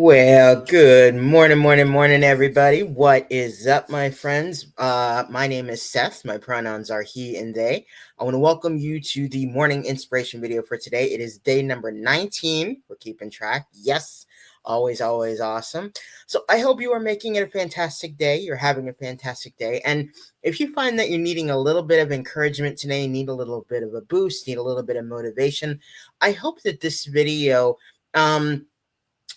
Well, good morning, everybody. What is up, my friends? My name is Seth. My pronouns are he and they. I want to welcome you to the morning inspiration video for today. It is day number 19. We're keeping track. Yes, always awesome. So I hope you are making it a fantastic day. You're having a fantastic day. And if you find that you're needing a little bit of encouragement today, need a little bit of a boost, need a little bit of motivation, I hope that this video,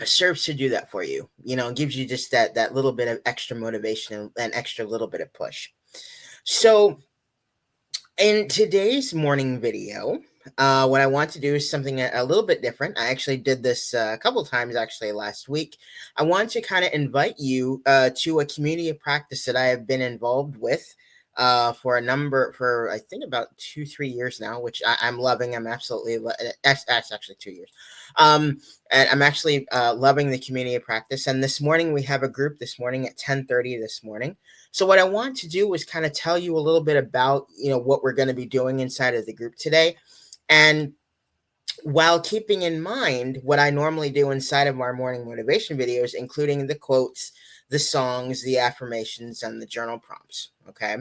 serves to do that for you. Gives you just that little bit of extra motivation and extra little bit of push. So in today's morning video, what I want to do is something a little bit different. I actually did this a couple times actually last week. I want to kind of invite you to a community of practice that I have been involved with for I think about 2-3 years now, which I'm loving. I'm absolutely that's actually 2 years. And I'm actually loving the community of practice. And this morning we have a group this morning at 10:30 this morning. So what I want to do is kind of tell you a little bit about, what we're going to be doing inside of the group today. And while keeping in mind what I normally do inside of our morning motivation videos, including the quotes, the songs, the affirmations, and the journal prompts. Okay.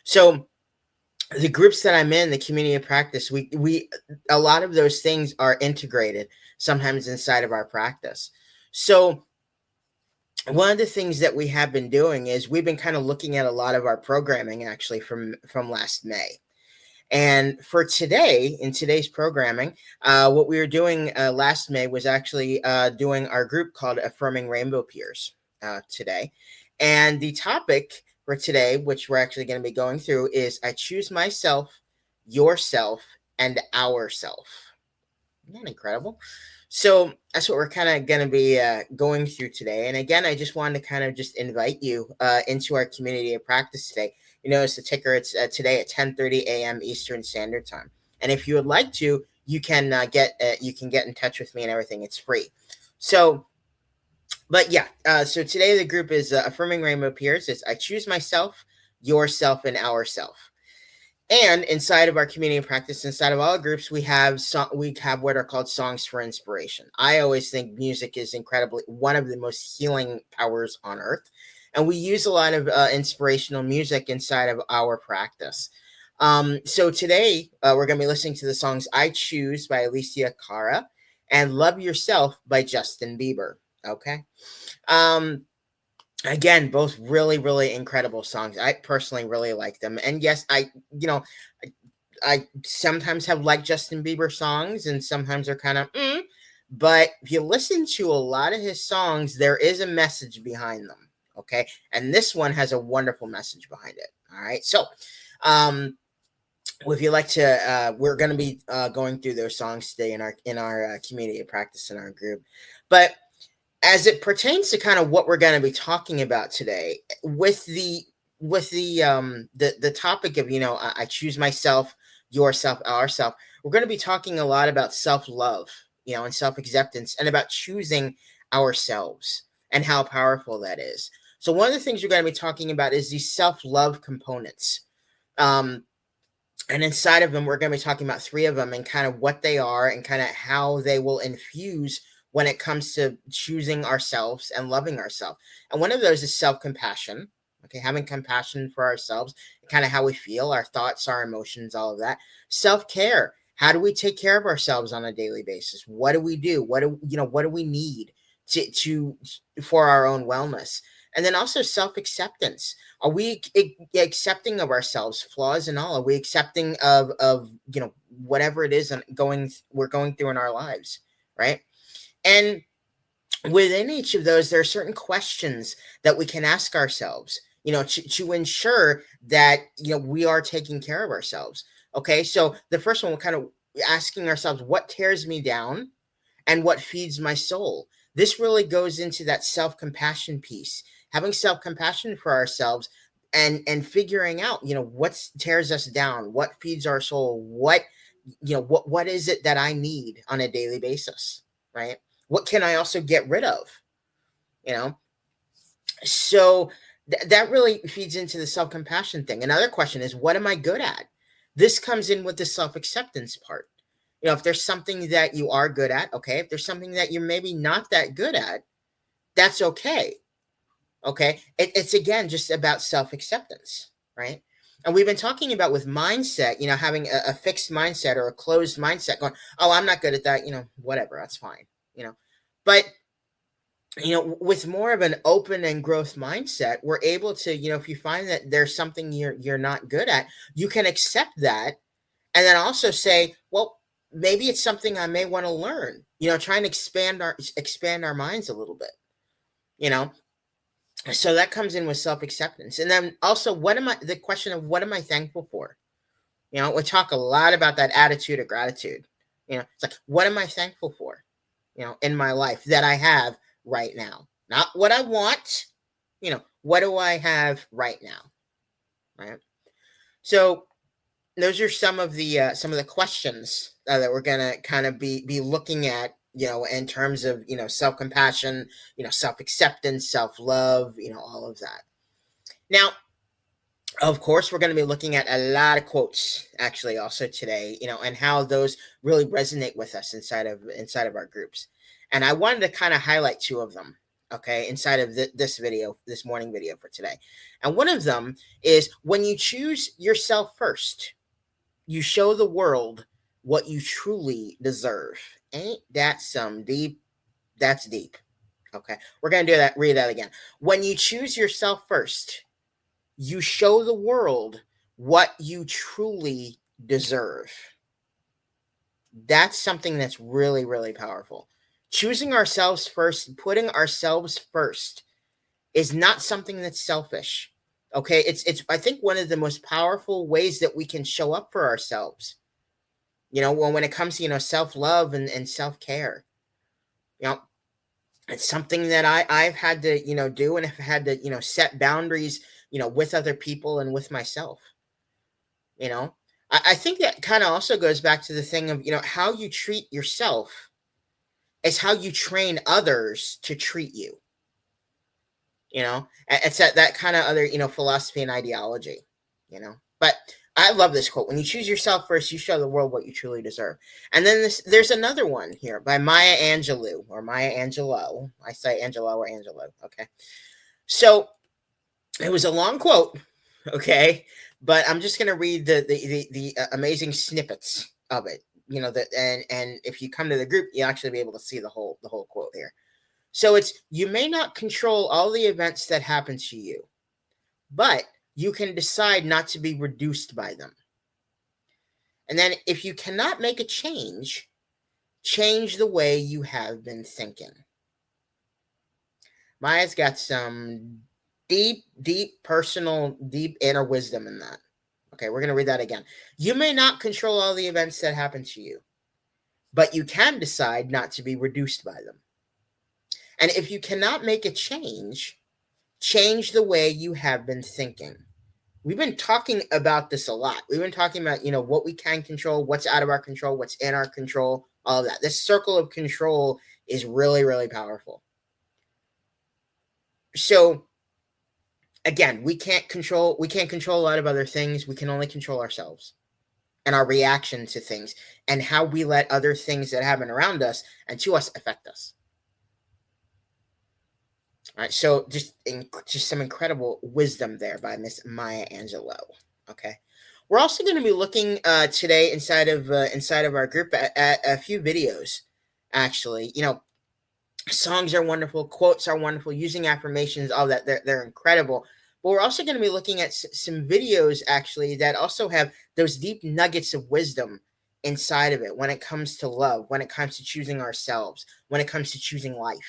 So the groups that I'm in, the community of practice, we a lot of those things are integrated sometimes inside of our practice. So one of the things that we have been doing is we've been kind of looking at a lot of our programming actually from last May. And for today, in today's programming, what we were doing last May was actually doing our group called Affirming Rainbow Peers today. And the topic for today, which we're actually going to be going through, is I choose myself, yourself, and ourself. Isn't that incredible? So that's what we're kind of going to be going through today. And again, I just wanted to kind of just invite you into our community of practice today. You notice the ticker, it's today at 10:30 a.m. Eastern Standard Time. And if you would like to, you can get in touch with me and everything. It's free. So, but yeah, so today the group is Affirming Rainbow Peers. It's I choose myself, yourself, and ourself. And inside of our community of practice, inside of all groups, we have what are called songs for inspiration. I always think music is incredibly one of the most healing powers on earth, and we use a lot of inspirational music inside of our practice. So today we're going to be listening to the songs "I Choose" by Alicia Cara and "Love Yourself" by Justin Bieber. Okay. Again, both really incredible songs. I personally really like them. And yes, I sometimes have liked Justin Bieber songs and sometimes they're kind of but if you listen to a lot of his songs, there is a message behind them. Okay. And this one has a wonderful message behind it. All right. So if you like to we're going to be going through those songs today in our community of practice in our group. But as it pertains to kind of what we're going to be talking about today, with the topic of I choose myself, yourself, ourself, we're going to be talking a lot about self-love, and self-acceptance, and about choosing ourselves and how powerful that is. So one of the things we're going to be talking about is these self-love components. And inside of them, we're going to be talking about 3 of them and kind of what they are and kind of how they will infuse when it comes to choosing ourselves and loving ourselves. And one of those is self-compassion. Okay, having compassion for ourselves, kind of how we feel, our thoughts, our emotions, all of that. Self-care. How do we take care of ourselves on a daily basis? What do we do? What do we need to for our own wellness? And then also self-acceptance. Are we accepting of ourselves, flaws and all? Are we accepting of whatever it is we're going through in our lives, right? And within each of those, there are certain questions that we can ask ourselves, to ensure that, we are taking care of ourselves. Okay. So the first one, we're kind of asking ourselves, what tears me down and what feeds my soul? This really goes into that self-compassion piece, having self-compassion for ourselves and figuring out, what tears us down, what feeds our soul, what is it that I need on a daily basis, right? What can I also get rid of? So that really feeds into the self-compassion thing. Another question is, what am I good at? This comes in with the self-acceptance part. If there's something that you are good at, okay. If there's something that you're maybe not that good at, That's okay. Okay. It's again just about self acceptance, right? And we've been talking about with mindset, having a fixed mindset or a closed mindset, going, oh, I'm not good at that, whatever, that's fine, But with more of an open and growth mindset, we're able to, if you find that there's something you're not good at, you can accept that, and then also say, well, maybe it's something I may want to learn. Try and expand our minds a little bit. You know, so that comes in with self acceptance, and then also, the question of what am I thankful for? We talk a lot about that attitude of gratitude. It's like, what am I thankful for? In my life that I have right now, not what I want. What do I have right now? Right. So those are some of the questions that we're gonna kind of be looking at, in terms of self compassion, self acceptance, self love, all of that. Now, of course, we're going to be looking at a lot of quotes actually also today, and how those really resonate with us inside of our groups. And I wanted to kind of highlight two of them, okay, inside of this morning video for today. And one of them is, when you choose yourself first, you show the world what you truly deserve. Ain't that some deep? That's deep. Okay. We're going to read that again. When you choose yourself first, you show the world what you truly deserve. That's something that's really, really powerful. Choosing ourselves first, putting ourselves first, is not something that's selfish. Okay, it's I think one of the most powerful ways that we can show up for ourselves. When it comes to self love and self care. You know, it's something that I've had to do, and have had to set boundaries with other people and with myself. You know, I think that kind of also goes back to the thing of how you treat yourself is how you train others to treat you. It's that kind of other philosophy and ideology. But I love this quote: when you choose yourself first, you show the world what you truly deserve. And then there's another one here by Maya Angelou, or Maya Angelou. I say Angelo or Angelo. Okay, so it was a long quote. Okay, but I'm just gonna read the amazing snippets of it. That, and if you come to the group, you'll actually be able to see the whole quote here. So it's, you may not control all the events that happen to you, but you can decide not to be reduced by them. And then, if you cannot make a change, change the way you have been thinking. Maya's got some deep, deep personal, deep inner wisdom in that. Okay, we're going to read that again. You may not control all the events that happen to you, but you can decide not to be reduced by them. And if you cannot make a change, change the way you have been thinking. We've been talking about this a lot. We've been talking about, what we can control, what's out of our control, what's in our control, all of that. This circle of control is really, really powerful. So again, we can't control a lot of other things. We can only control ourselves and our reaction to things, and how we let other things that happen around us and to us affect us. All right, so just some incredible wisdom there by Miss Maya Angelou. Okay, we're also going to be looking today inside of our group at a few videos. Actually, songs are wonderful, quotes are wonderful, using affirmations, all that, they're incredible. But we're also going to be looking at some videos actually that also have those deep nuggets of wisdom inside of it, when it comes to love, when it comes to choosing ourselves, when it comes to choosing life.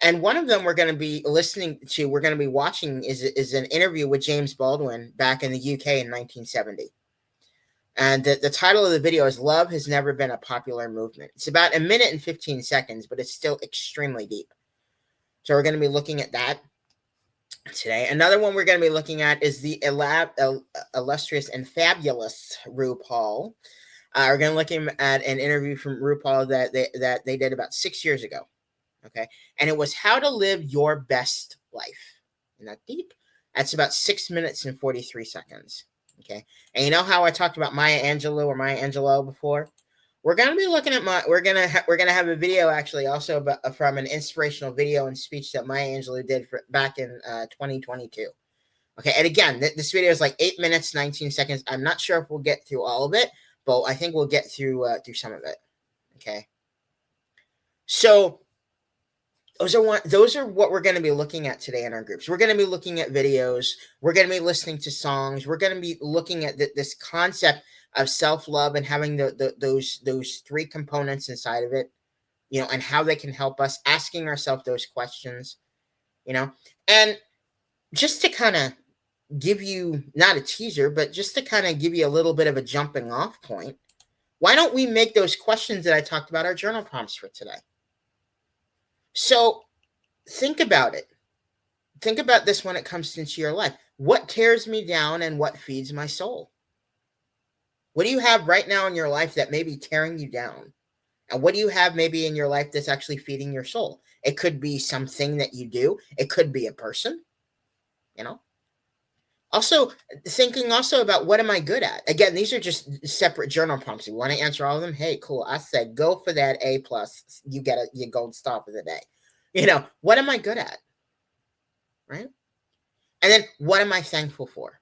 And one of them we're going to be watching is an interview with James Baldwin back in the UK in 1970. And the title of the video is "Love Has Never Been a Popular Movement." It's about 1 minute and 15 seconds, but it's still extremely deep. So we're going to be looking at that today. Another one we're going to be looking at is the illustrious and fabulous RuPaul. We're going to look at an interview from RuPaul that they did about 6 years ago. Okay, and it was how to live your best life. Isn't that deep? That's about 6 minutes and 43 seconds. Okay, and you know how I talked about Maya Angelou or Maya Angelou before? We're gonna be looking at we're gonna have a video actually also about, from an inspirational video and speech that Maya Angelou did back in 2022. Okay, and again, this video is like 8 minutes 19 seconds. I'm not sure if we'll get through all of it, but I think we'll get through some of it. Okay, so those are what we're going to be looking at today in our groups. We're going to be looking at videos. We're going to be listening to songs. We're going to be looking at this concept of self-love and having those three components inside of it, and how they can help us, asking ourselves those questions, and just to kind of give you, not a teaser, but just to kind of give you a little bit of a jumping off point, why don't we make those questions that I talked about our journal prompts for today? So think about it. Think about this when it comes into your life. What tears me down and what feeds my soul? What do you have right now in your life that may be tearing you down? And what do you have maybe in your life that's actually feeding your soul? It could be something that you do. It could be a person, Also, thinking also about what am I good at? Again, these are just separate journal prompts. You want to answer all of them? Hey, cool. I said go for that A plus. You get your gold star for the day. What am I good at? Right? And then what am I thankful for?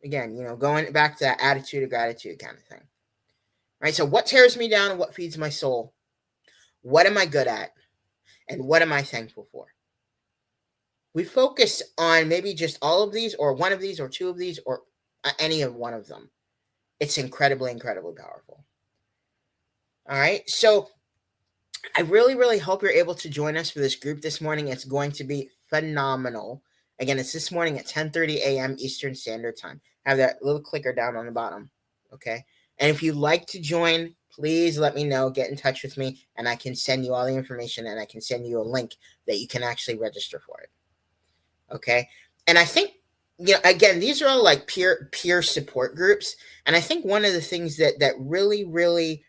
Again, going back to that attitude of gratitude kind of thing. Right? So what tears me down and what feeds my soul? What am I good at? And what am I thankful for? We focus on maybe just all of these or one of these or two of these or any of one of them. It's incredibly, incredibly powerful. All right. So I really, really hope you're able to join us for this group this morning. It's going to be phenomenal. Again, it's this morning at 10:30 a.m. Eastern Standard Time. Have that little clicker down on the bottom. Okay. And if you'd like to join, please let me know. Get in touch with me, and I can send you all the information, and I can send you a link that you can actually register for it. Okay. And I think, again, these are all like peer support groups. And I think one of the things that really, really,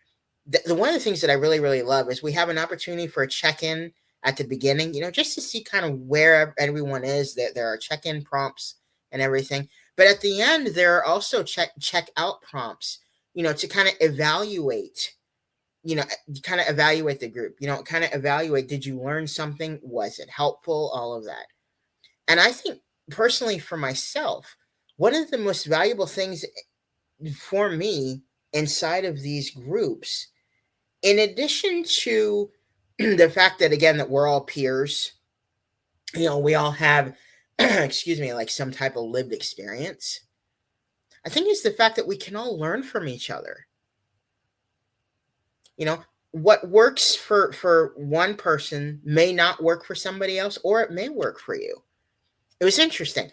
one of the things that I really, really love is we have an opportunity for a check-in at the beginning, just to see kind of where everyone is. That there are check-in prompts and everything. But at the end, there are also check-out prompts, to kind of evaluate, kind of evaluate the group, kind of evaluate, did you learn something? Was it helpful? All of that. And I think personally for myself, one of the most valuable things for me inside of these groups, in addition to the fact that, again, that we're all peers, we all have, like some type of lived experience, I think it's the fact that we can all learn from each other. What works for one person may not work for somebody else, or it may work for you. It was interesting.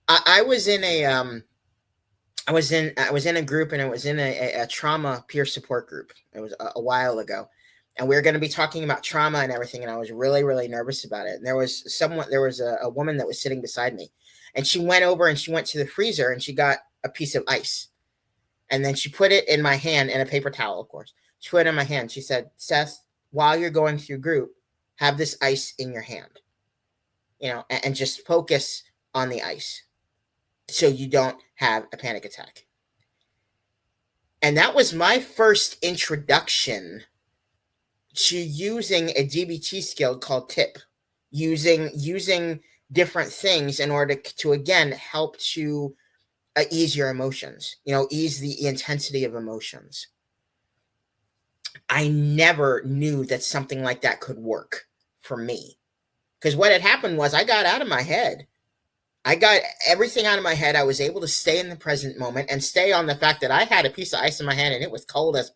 I was in a group, and it was in a trauma peer support group. It was a while ago, and we were going to be talking about trauma and everything. And I was really, really nervous about it. And there was a woman that was sitting beside me, and she went over and she went to the freezer and she got a piece of ice, and then she put it in my hand, in a paper towel, of course. She put it in my hand. She said, "Seth, while you're going through group, have this ice in your hand. And just focus on the ice so you don't have a panic attack." And that was my first introduction to using a DBT skill called TIP, using different things in order to, again, help to ease your emotions, ease the intensity of emotions. I never knew that something like that could work for me. Because what had happened was I got out of my head. I got everything out of my head. I was able to stay in the present moment and stay on the fact that I had a piece of ice in my hand and it was cold as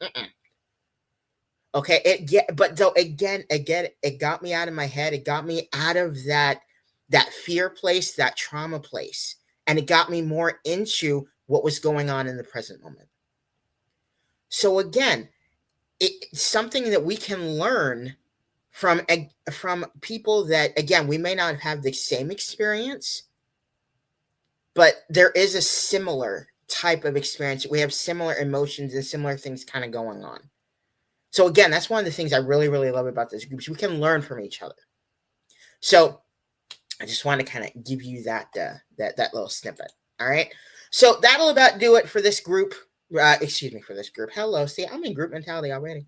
Okay, it got me out of my head. It got me out of that fear place, that trauma place, and it got me more into what was going on in the present moment. So again, it's something that we can learn from people that, again, we may not have the same experience, but there is a similar type of experience. We have similar emotions and similar things kind of going on. So again, that's one of the things I really, really love about this group. We can learn from each other. So I just want to kind of give you that little snippet. All right. So that'll about do it for this group. Excuse me, for this group. Hello, see, I'm in group mentality already.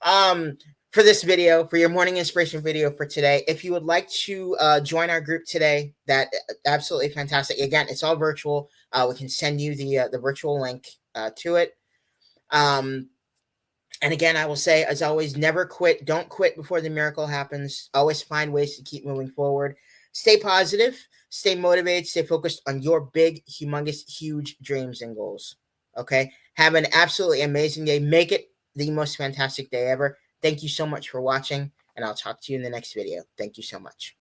Um, for this video, for your morning inspiration video for today, if you would like to join our group today, that absolutely fantastic. Again, it's all virtual. We can send you the virtual link to it. Um, and again, I will say, as always, never quit. Don't quit before the miracle happens. Always find ways to keep moving forward. Stay positive, stay motivated, stay focused on your big, humongous, huge dreams and goals. Okay? Have an absolutely amazing day. Make it the most fantastic day ever. Thank you so much for watching, and I'll talk to you in the next video. Thank you so much.